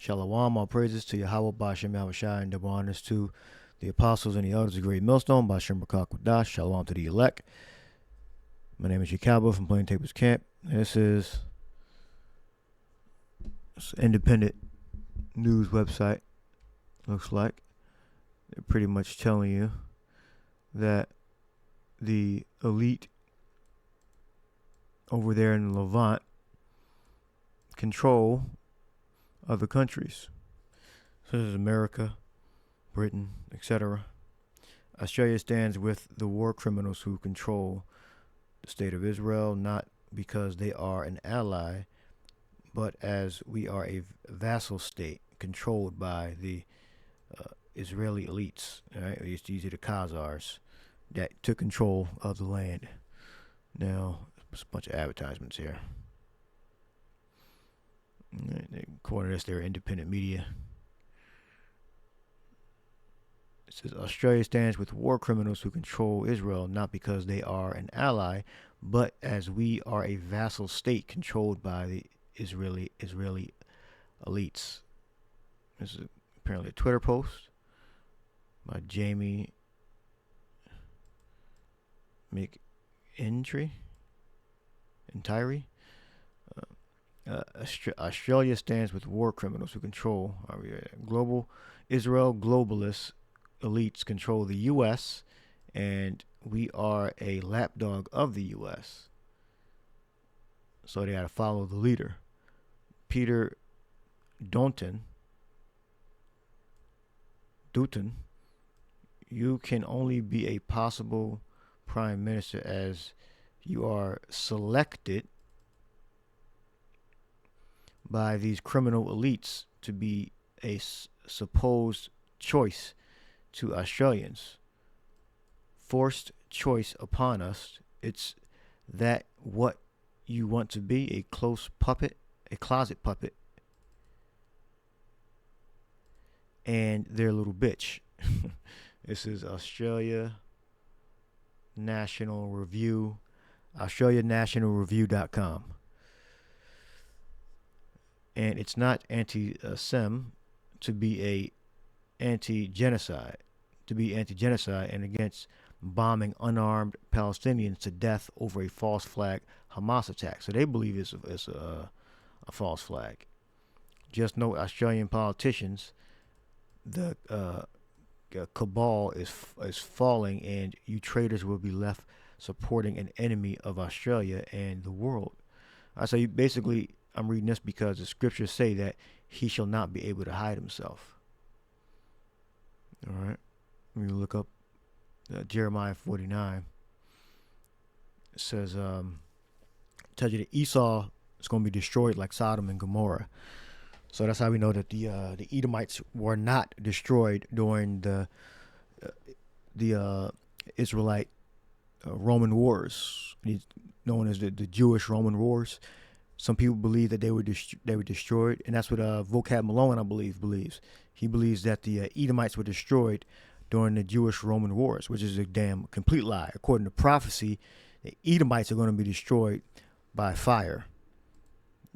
Shalom, all praises to Yahweh, Bashem Yahushai, and double honors to the apostles and the elders of the great millstone, Bashem Rakak Wadash. Shalom to the elect. My name is Yakaba from Plain Tables Camp. This is an independent news website. Looks like they're pretty much telling you that the elite over there in the Levant control other countries. So this is America, Britain, etc. Australia stands with the war criminals who control the state of Israel, not because they are an ally, but as we are a vassal state controlled by the Israeli elites. Right? These are the Khazars that took control of the land. Now, there's a bunch of advertisements here. According to this, they're independent media. It says Australia stands with war criminals who control Israel, not because they are an ally, but as we are a vassal state controlled by the Israeli elites. This is apparently a Twitter post by Jamie McIntyre. Australia stands with war criminals who control global Israel globalist elites control the U.S. and we are a lapdog of the U.S. So they got to follow the leader, Peter Dutton. You can only be a possible prime minister as you are selected by these criminal elites to be a supposed choice to Australians. Forced choice upon us. It's that what you want to be, a close puppet, a closet puppet, and their little bitch. This is Australia National Review, AustraliaNationalReview.com. And it's not anti-Sem to be anti-genocide and against bombing unarmed Palestinians to death over a false flag Hamas attack. So they believe it's a false flag. Just note, Australian politicians, the cabal is falling, and you traitors will be left supporting an enemy of Australia and the world. I say basically, I'm reading this because the scriptures say that he shall not be able to hide himself. All right. When you look up Jeremiah 49, it says, tells you that Esau is going to be destroyed like Sodom and Gomorrah. So that's how we know that the Edomites were not destroyed during the Israelite Roman Wars, known as the Jewish Roman Wars. Some people believe that they were destroyed, and that's what Vocab Malone, I believe, believes. He believes that the Edomites were destroyed during the Jewish Roman Wars, which is a damn complete lie. According to prophecy, the Edomites are going to be destroyed by fire.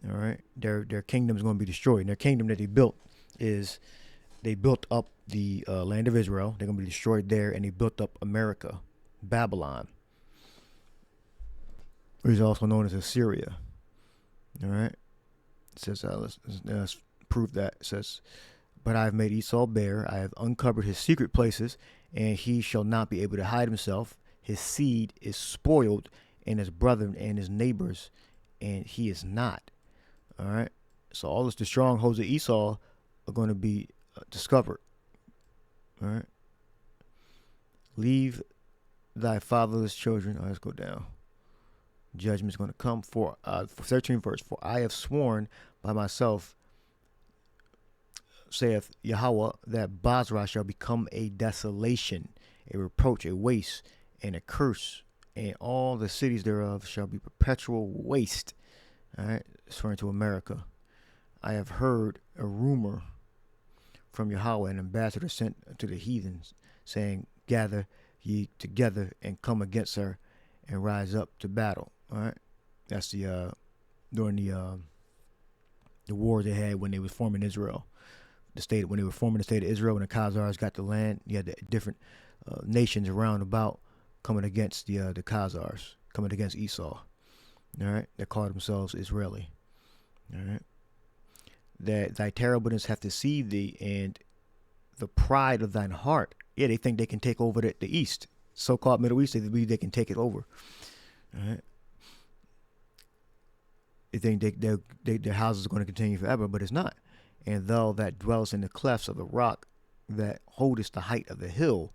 All right, their kingdom is going to be destroyed. And their kingdom that they built up the land of Israel. They're going to be destroyed there, and they built up America, Babylon, which is also known as Assyria. All right, it says let's prove that. It says, but I have made Esau bare, I have uncovered his secret places, and he shall not be able to hide himself. His seed is spoiled, and his brethren and his neighbors, and he is not. All right, so all the strongholds of Esau are going to be discovered. All right, leave thy fatherless children. Let's go down. Judgment is going to come for 13th verse. For I have sworn by myself, saith Yahweh, that Basra shall become a desolation, a reproach, a waste, and a curse, and all the cities thereof shall be perpetual waste. All right, referring to America. I have heard a rumor from Yahweh, an ambassador sent to the heathens, saying, gather ye together and come against her and rise up to battle. All right, that's the during the wars they had when they was forming Israel. When they were forming the state of Israel, when the Khazars got the land, you had the different nations around about coming against the Khazars, coming against Esau. All right, they called themselves Israeli. All right, that thy terribleness hath deceived thee, and the pride of thine heart. Yeah, they think they can take over the East, so-called Middle East. They believe they can take it over. All right, they think their houses are going to continue forever, but it's not. And thou that dwellest in the clefts of the rock, that holdest the height of the hill,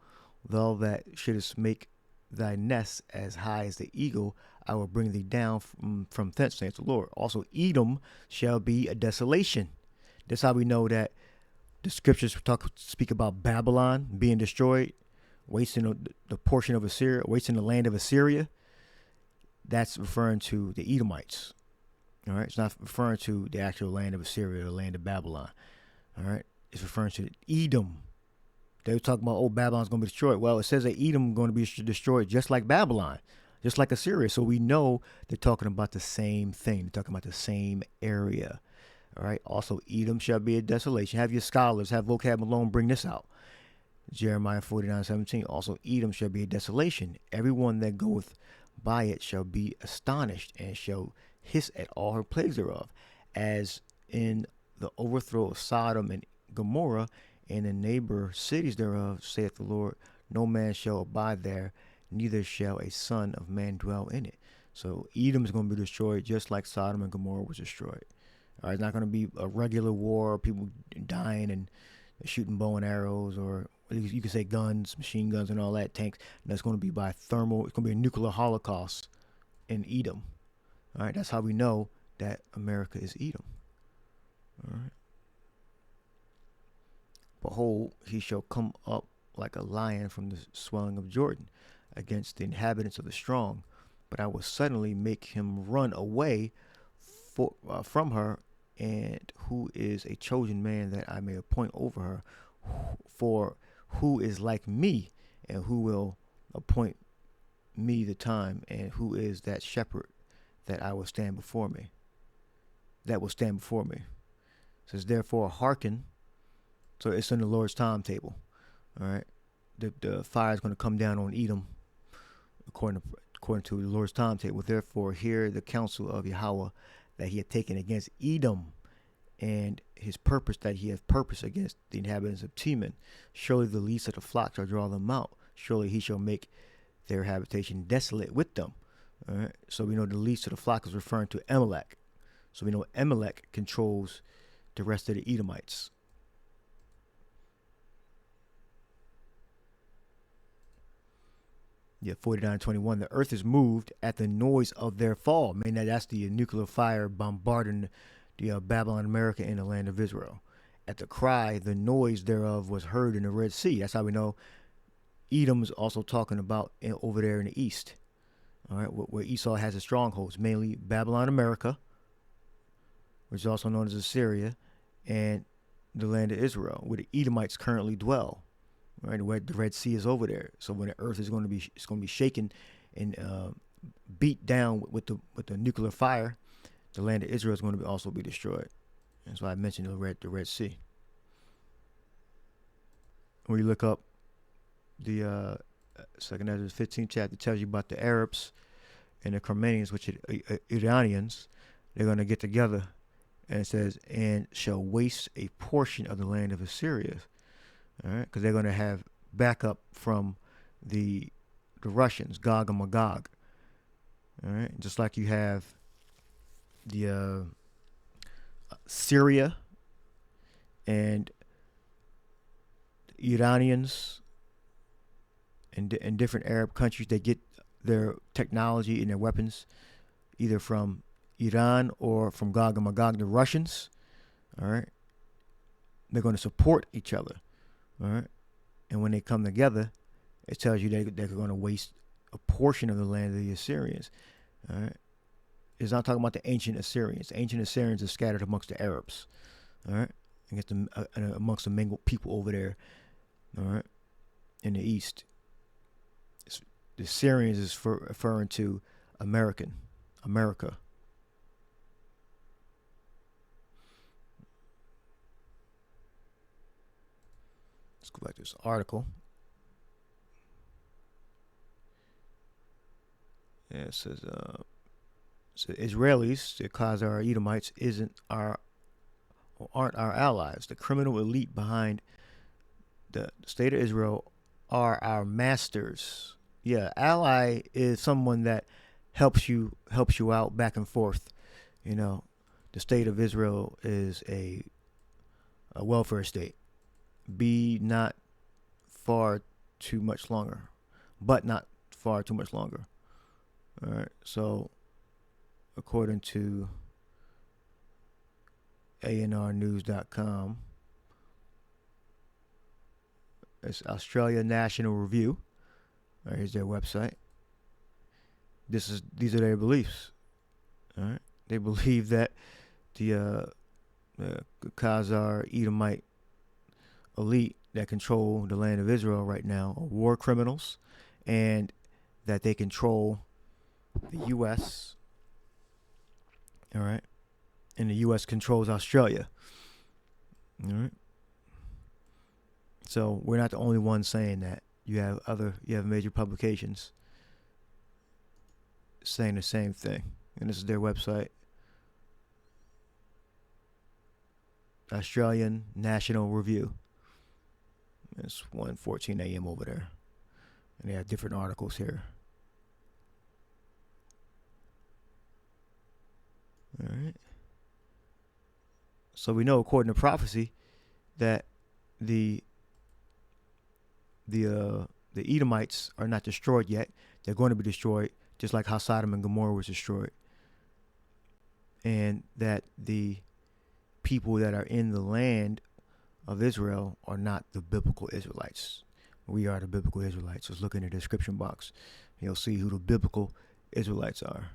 thou that shouldest make thy nest as high as the eagle, I will bring thee down from thence, saith the Lord. Also, Edom shall be a desolation. That's how we know that the scriptures speak about Babylon being destroyed, wasting the portion of Assyria, wasting the land of Assyria. That's referring to the Edomites. All right, it's not referring to the actual land of Assyria or the land of Babylon. All right, it's referring to Edom. They were talking about, oh, Babylon's going to be destroyed. Well, it says that Edom is going to be destroyed just like Babylon, just like Assyria. So we know they're talking about the same thing. They're talking about the same area. All right. Also, Edom shall be a desolation. Have your scholars, have Vocab Malone bring this out. Jeremiah 49:17. Also, Edom shall be a desolation. Everyone that goeth by it shall be astonished, and shall hiss at all her plagues thereof, as in the overthrow of Sodom and Gomorrah, and the neighbor cities thereof, saith the Lord. No man shall abide there, neither shall a son of man dwell in it. So Edom is going to be destroyed just like Sodom and Gomorrah was destroyed. All right, it's not going to be a regular war, people dying and shooting bow and arrows, or you could say guns, machine guns and all that, tanks. And that's going to be by thermal. It's going to be a nuclear holocaust in Edom. All right, that's how we know that America is Edom. All right. Behold, he shall come up like a lion from the swelling of Jordan against the inhabitants of the strong. But I will suddenly make him run away from her, and who is a chosen man that I may appoint over her. For who is like me, and who will appoint me the time, and who is that shepherd that I will stand before me, that will stand before me. It says, therefore, hearken. So it's in the Lord's timetable. All right. The fire is going to come down on Edom according to the Lord's timetable. Therefore, hear the counsel of Yahweh that he had taken against Edom, and his purpose that he hath purposed against the inhabitants of Teman. Surely the least of the flock shall draw them out. Surely he shall make their habitation desolate with them. All right. So we know the least of the flock is referring to Amalek. So we know Amalek controls the rest of the Edomites. Yeah, 49:21. The earth is moved at the noise of their fall. I mean, that's the nuclear fire bombarding the Babylon, America, and the land of Israel. At the cry, the noise thereof was heard in the Red Sea. That's how we know Edom's also talking about over there in the east. All right, where Esau has his strongholds, mainly Babylon, America, which is also known as Assyria, and the land of Israel, where the Edomites currently dwell. Right, where the Red Sea is over there. So when the earth is going to be, it's going to be shaken and beat down with the nuclear fire, the land of Israel is going to also be destroyed. That's why I mentioned the Red Sea. When you look up the Second Ezra 15th chapter, tells you about the Arabs and the Panamanians, which are Iranians. They're going to get together, and it says, and shall waste a portion of the land of Assyria. All right, because they're going to have backup from the Russians, Gog and Magog. All right, just like you have the Syria and Iranians and different Arab countries. They get their technology and their weapons either from Iran or from Gog and Magog, the Russians. All right, they're going to support each other. All right, and when they come together, it tells you they're going to waste a portion of the land of the Assyrians. All right, it's not talking about the ancient Assyrians. The ancient Assyrians are scattered amongst the Arabs. All right, amongst the mingled people over there. All right, in the east. The Assyrians is referring to America. Let's go back to this article. Yeah, it says, Israelis, the Khazar Edomites, aren't our allies. The criminal elite behind the state of Israel are our masters. Yeah, ally is someone that helps you out back and forth. You know, the state of Israel is a welfare state. Be not far too much longer, but not far too much longer. All right. So, according to ANRnews.com, it's Australia National Review. All right, here's their website. These are their beliefs. All right, they believe that the Khazar Edomite elite that control the land of Israel right now are war criminals, and that they control the U.S. All right, and the U.S. controls Australia. All right. So we're not the only ones saying that. You have major publications saying the same thing, and this is their website, Australian National Review. It's 1:14 a.m. over there, and they have different articles here. All right. So we know, according to prophecy, that the Edomites are not destroyed yet. They're going to be destroyed, just like how Sodom and Gomorrah was destroyed. And that the people that are in the land of Israel are not the biblical Israelites. We are the biblical Israelites. Just look in the description box. You'll see who the biblical Israelites are.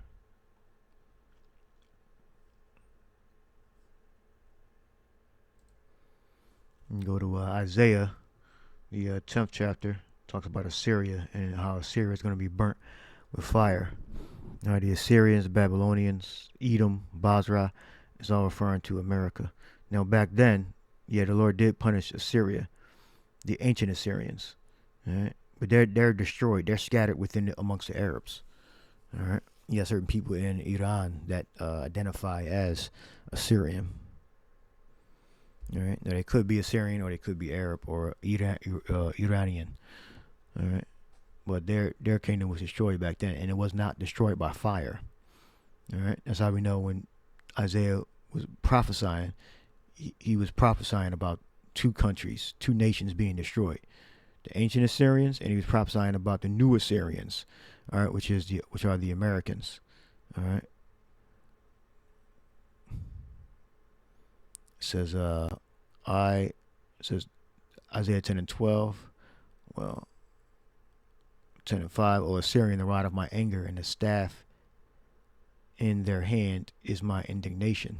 And go to Isaiah, the 10th chapter. Talks about Assyria and how Assyria is going to be burnt with fire. Now, the Assyrians, the Babylonians, Edom, Basra, is all referring to America. Now, back then, yeah, the Lord did punish Assyria, the ancient Assyrians. All right? But they're destroyed. They're scattered amongst the Arabs. All right. You got certain people in Iran that identify as Assyrian. All right. Now, they could be Assyrian, or they could be Arab, or Iranian. All right. But their kingdom was destroyed back then, and it was not destroyed by fire. All right. That's how we know when Isaiah was prophesying, he was prophesying about two countries, two nations being destroyed. The ancient Assyrians, and he was prophesying about the new Assyrians, all right, which are the Americans. All right. It says Isaiah 10 and 12. Well, 10 and 5. O Assyrian, the rod of my anger, and the staff in their hand is my indignation.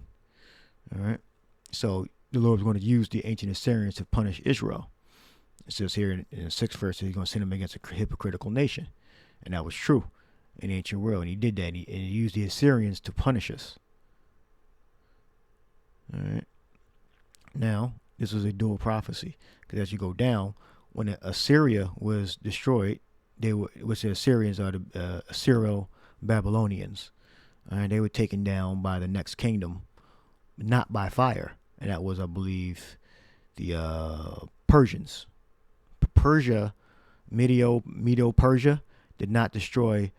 All right. So the Lord was going to use the ancient Assyrians to punish Israel. It says here in the 6th verse that he's going to send them against a hypocritical nation. And that was true in the ancient world. And he did that. And he used the Assyrians to punish us. All right. Now, this was a dual prophecy. Because as you go down, when Assyria was destroyed, which the Assyrians are the Assyro-Babylonians. And they were taken down by the next kingdom, not by fire. And that was, I believe, the Persians. Persia, Medo-Persia, did not destroy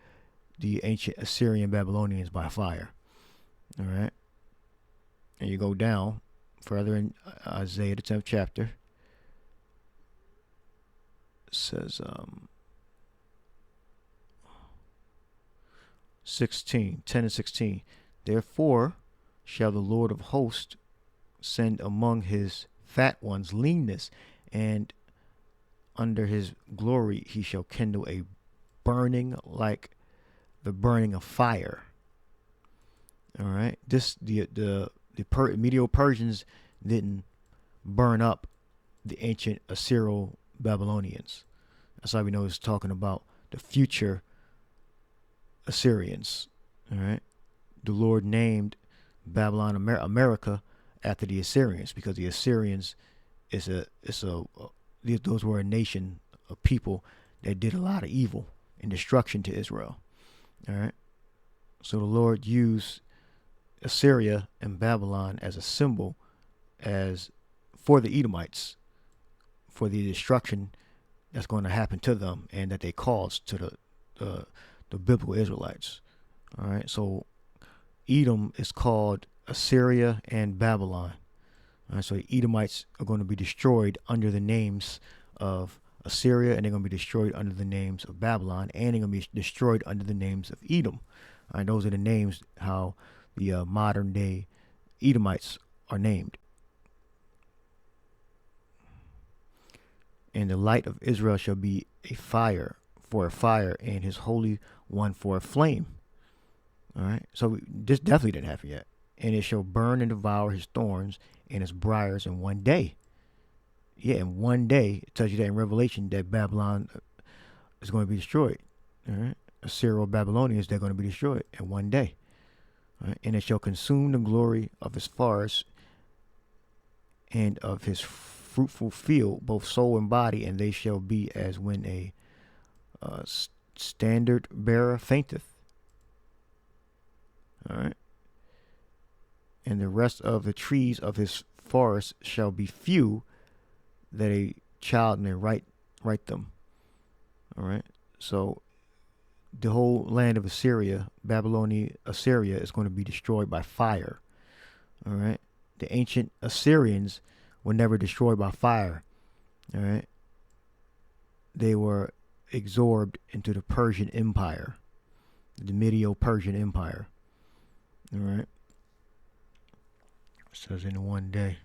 the ancient Assyrian Babylonians by fire. All right. And you go down further in Isaiah, the 10th chapter. It says 10 and 16. Therefore shall the Lord of hosts send among his fat ones leanness, and under his glory he shall kindle a burning like the burning of fire. All right. The Medo-Persians didn't burn up the ancient Assyro-Babylonians. That's how we know it's talking about the future Assyrians. All right. The Lord named Babylon America after the Assyrians, because the Assyrians the those were a nation of people that did a lot of evil and destruction to Israel. All right. So the Lord used Assyria and Babylon as a symbol as for the Edomites, for the destruction that's going to happen to them and that they caused to the biblical Israelites. All right. So Edom is called Assyria and Babylon. All right, so the Edomites are going to be destroyed under the names of Assyria, and they're going to be destroyed under the names of Babylon, and they're going to be destroyed under the names of Edom. All right, those are the names how the modern day Edomites are named. And the light of Israel shall be a fire for a fire, and his Holy One for a flame. All right, so this definitely didn't happen yet. And it shall burn and devour his thorns and his briars in one day. Yeah, in one day. It tells you that in Revelation that Babylon is going to be destroyed. All right, Assyro-Babylonians, they're going to be destroyed in one day. All right? And it shall consume the glory of his forest and of his fruitful field, both soul and body, and they shall be as when a standard bearer fainteth. All right. And the rest of the trees of his forest shall be few, that a child may write them. All right. So the whole land of Assyria, Assyria, is going to be destroyed by fire. All right. The ancient Assyrians were never destroyed by fire. All right. They were absorbed into the Persian Empire, the Medo-Persian Empire. All right. It says in one day.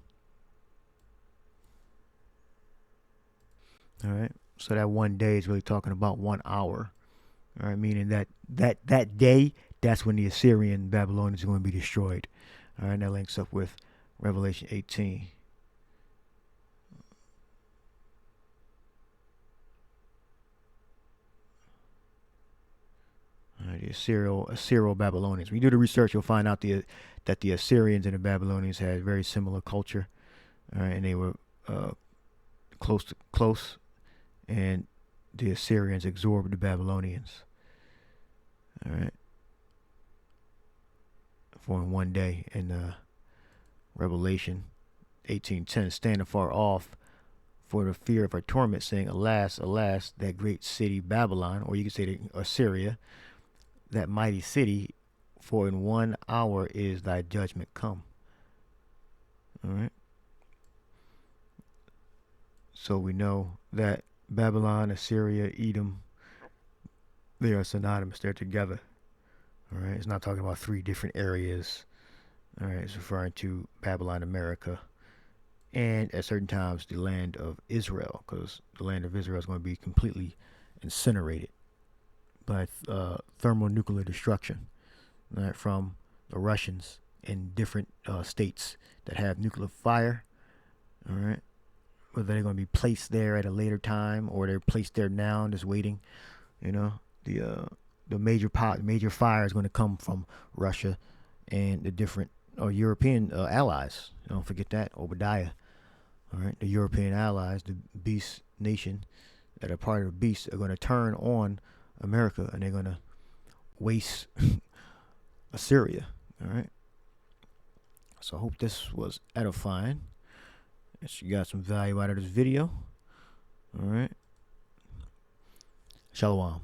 All right. So that one day is really talking about 1 hour. All right. Meaning that day, that's when the Assyrian Babylonians are going to be destroyed. All right. That links up with Revelation 18. The Assyro-Babylonians. When you do the research, you'll find out that the Assyrians and the Babylonians had very similar culture, all right, and they were close, and the Assyrians absorbed the Babylonians, all right, for in one day. In Revelation 18:10, stand afar off for the fear of her torment, saying, alas, alas, that great city Babylon, or you could say Assyria, that mighty city, for in 1 hour is thy judgment come. All right. So we know that Babylon, Assyria, Edom, they are synonymous. They're together. All right. It's not talking about 3 different areas. All right. It's referring to Babylon, America, and at certain times the land of Israel, because the land of Israel is going to be completely incinerated by thermonuclear destruction, right, from the Russians in different states that have nuclear fire. All right, whether they're going to be placed there at a later time or they're placed there now and just waiting. You know, the major fire is going to come from Russia and the different European allies. Don't forget that, Obadiah. All right, the European allies, the beast nation that are part of the beast, are going to turn on America, and they're going to waste Assyria. All right. So I hope this was edifying. You got some value out of this video. All right. Shalom.